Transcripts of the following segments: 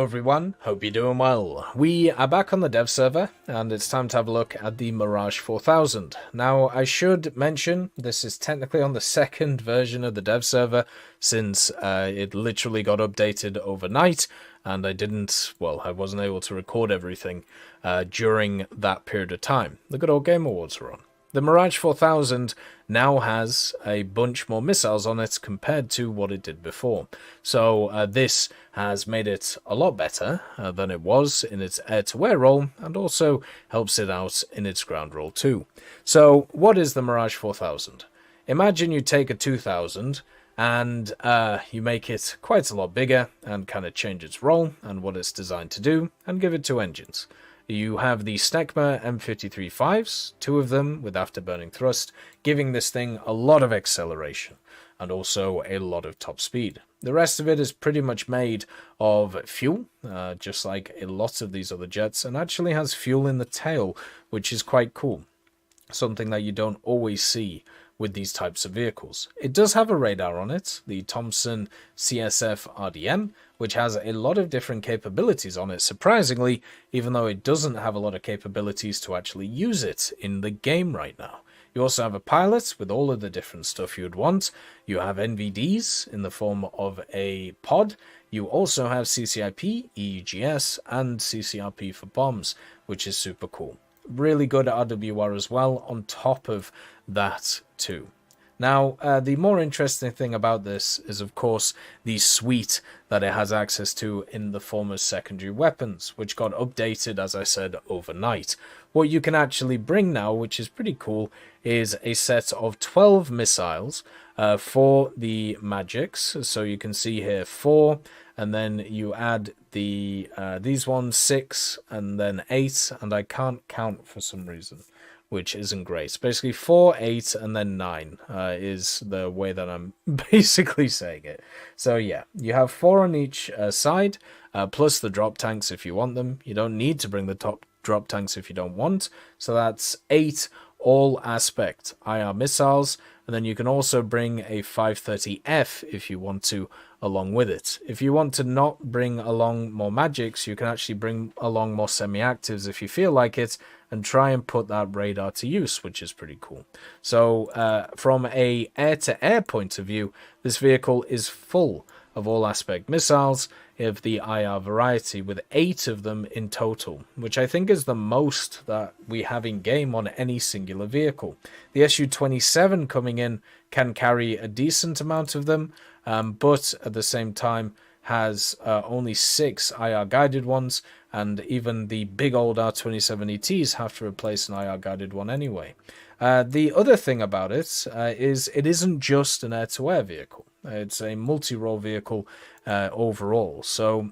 Hello everyone, hope you're doing well. We are back on the dev server and it's time to have a look at the Mirage 4000. Now I should mention this is technically on the second version of the dev server since it literally got updated overnight and I wasn't able to record everything during that period of time. The Good Old Game Awards were on. The Mirage 4000 now has a bunch more missiles on it compared to what it did before. So this has made it a lot better than it was in its air-to-air role and also helps it out in its ground role too. So what is the Mirage 4000? Imagine you take a 2000 and you make it quite a lot bigger and kind of change its role and what it's designed to do and give it two engines. You have the Snecma M53-5s, two of them with afterburning thrust, giving this thing a lot of acceleration and also a lot of top speed. The rest of it is pretty much made of fuel, just like a lot of these other jets, and actually has fuel in the tail, which is quite cool. Something that you don't always see with these types of vehicles. It does have a radar on it, the Thompson CSF RDM, which has a lot of different capabilities on it, surprisingly, even though it doesn't have a lot of capabilities to actually use it in the game right now. You also have a pilot with all of the different stuff you'd want. You have NVDs in the form of a pod. You also have CCIP, EVGA, and CCRP for bombs, which is super cool. Really good RWR as well on top of that too. Now, the more interesting thing about this is, of course, the suite that it has access to in the form of secondary weapons, which got updated, as I said, overnight. What you can actually bring now, which is pretty cool, is a set of 12 missiles for the magics. So you can see here 4, and then you add the these ones 6, and then 8, and I can't count for some reason, which isn't great. Basically 4, 8, and then 9 is the way that I'm basically saying it. So yeah, you have 4 on each side, plus the drop tanks if you want them. You don't need to bring the top drop tanks if you don't want. So that's 8 all aspect IR missiles, and then you can also bring a 530F if you want to along with it. If you want to not bring along more magics, you can actually bring along more semi-actives if you feel like it, and try and put that radar to use, which is pretty cool. So from a air-to-air point of view, this vehicle is full of all aspect missiles of the IR variety, with 8 of them in total, which I think is the most that we have in game on any singular vehicle. The Su-27 coming in can carry a decent amount of them, but at the same time has only 6 IR guided ones, and even the big old R-27ETs have to replace an IR guided one anyway. The other thing about it is it isn't just an air-to-air vehicle. It's a multi-role vehicle overall, so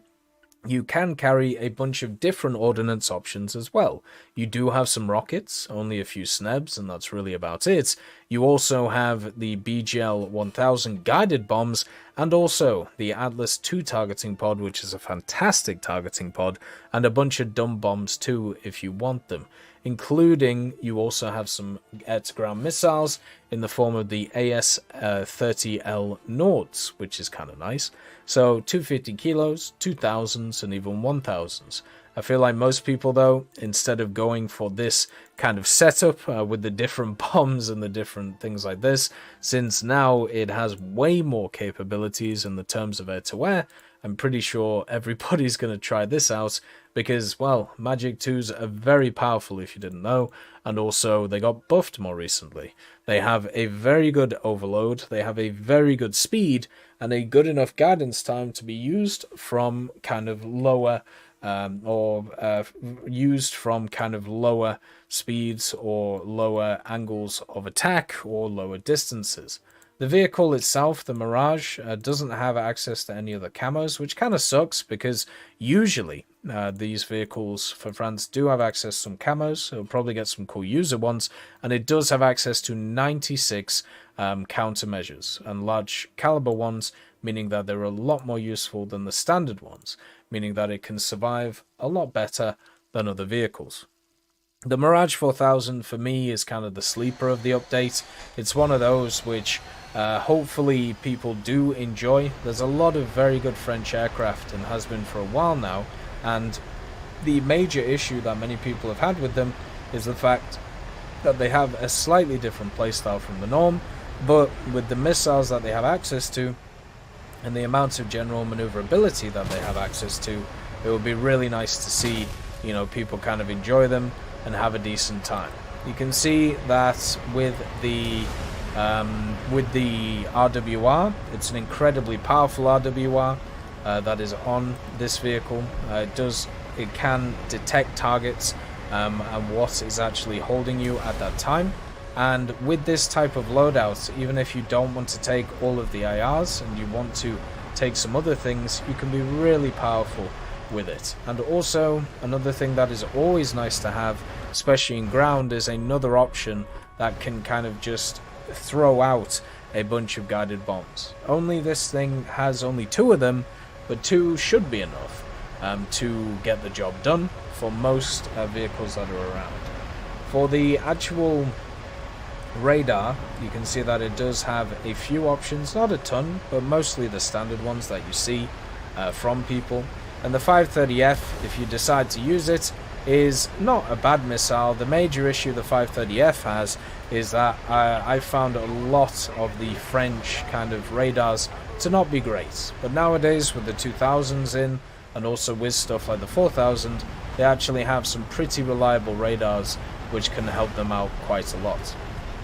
you can carry a bunch of different ordnance options as well. You do have some rockets, only a few snebs, and that's really about it. You also have the BGL 1000 guided bombs, and also the Atlas 2 targeting pod, which is a fantastic targeting pod, and a bunch of dumb bombs too if you want them. Including, you also have some air-to-ground missiles in the form of the AS-30L Nords, which is kind of nice. So 250 kilos, 2000s, and even 1000s. I feel like most people, though, instead of going for this kind of setup with the different bombs and the different things like this, since now it has way more capabilities in the terms of air-to-air, I'm pretty sure everybody's going to try this out because, well, Magic 2s are very powerful if you didn't know, and also they got buffed more recently. They have a very good overload, they have a very good speed, and a good enough guidance time to be used from kind of lower used from kind of lower speeds or lower angles of attack or lower distances. The vehicle itself, the Mirage, doesn't have access to any other camos, which kind of sucks because usually these vehicles for France do have access to some camos, so it'll probably get some cool user ones, and it does have access to 96 countermeasures and large caliber ones, meaning that they're a lot more useful than the standard ones, meaning that it can survive a lot better than other vehicles. The Mirage 4000 for me is kind of the sleeper of the update. It's one of those which hopefully people do enjoy. There's a lot of very good French aircraft and has been for a while now, and the major issue that many people have had with them is the fact that they have a slightly different playstyle from the norm, but with the missiles that they have access to and the amount of general maneuverability that they have access to, it would be really nice to see, you know, people kind of enjoy them and have a decent time. You can see that with the RWR, it's an incredibly powerful RWR that is on this vehicle. It can detect targets and what is actually holding you at that time. And with this type of loadout, even if you don't want to take all of the IRs and you want to take some other things, you can be really powerful with it. And also, another thing that is always nice to have, especially in ground, is another option that can kind of just throw out a bunch of guided bombs. Only this thing has only 2 of them, but 2 should be enough to get the job done for most vehicles that are around. For the actual radar, you can see that it does have a few options, not a ton, but mostly the standard ones that you see from people. And the 530F, if you decide to use it, is not a bad missile. The major issue the 530F has is that I found a lot of the French kind of radars to not be great. But nowadays, with the 2000s in, and also with stuff like the 4000, they actually have some pretty reliable radars which can help them out quite a lot.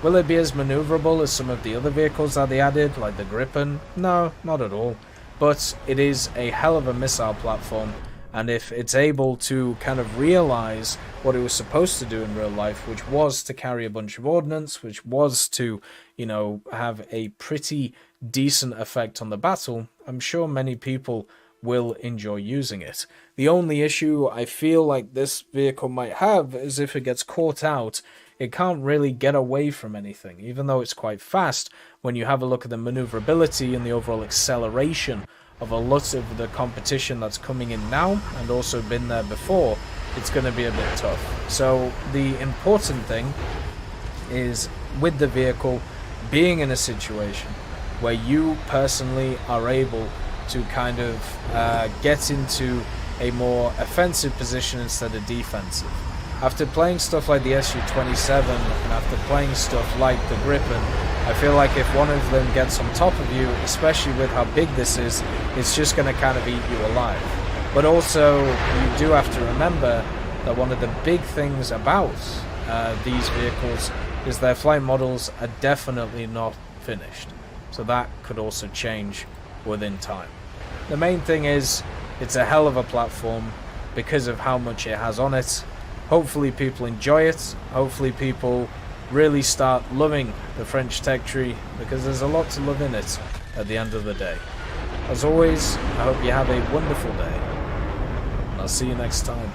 Will it be as maneuverable as some of the other vehicles that they added, like the Gripen? No, not at all. But it is a hell of a missile platform, and if it's able to kind of realize what it was supposed to do in real life, which was to carry a bunch of ordnance, which was to, you know, have a pretty decent effect on the battle, I'm sure many people will enjoy using it. The only issue I feel like this vehicle might have is if it gets caught out, it can't really get away from anything, even though it's quite fast. When you have a look at the maneuverability and the overall acceleration of a lot of the competition that's coming in now and also been there before, it's going to be a bit tough. So the important thing is, with the vehicle being in a situation where you personally are able to kind of get into a more offensive position instead of defensive. After playing stuff like the Su-27 and after playing stuff like the Gripen, I feel like if one of them gets on top of you, especially with how big this is, it's just going to kind of eat you alive. But also, you do have to remember that one of the big things about these vehicles is their flight models are definitely not finished. So that could also change within time. The main thing is, it's a hell of a platform because of how much it has on it. Hopefully people enjoy it. Hopefully people really start loving the French tech tree, because there's a lot to love in it at the end of the day. As always, I hope you have a wonderful day, and I'll see you next time.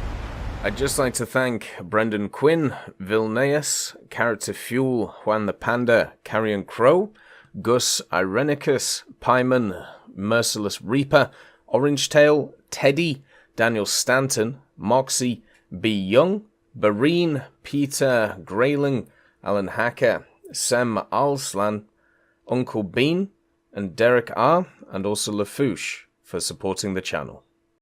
I'd just like to thank Brendan Quinn, Vilneus, Character Fuel, Juan the Panda, Carrion Crow, Gus Irenicus, Pyman, Merciless Reaper, Orange Tail, Teddy, Daniel Stanton, Moxie, B. Young, Bareen, Peter Grayling, Alan Hacker, Sem Alslan, Uncle Bean, and Derek R., and also Lafouche for supporting the channel.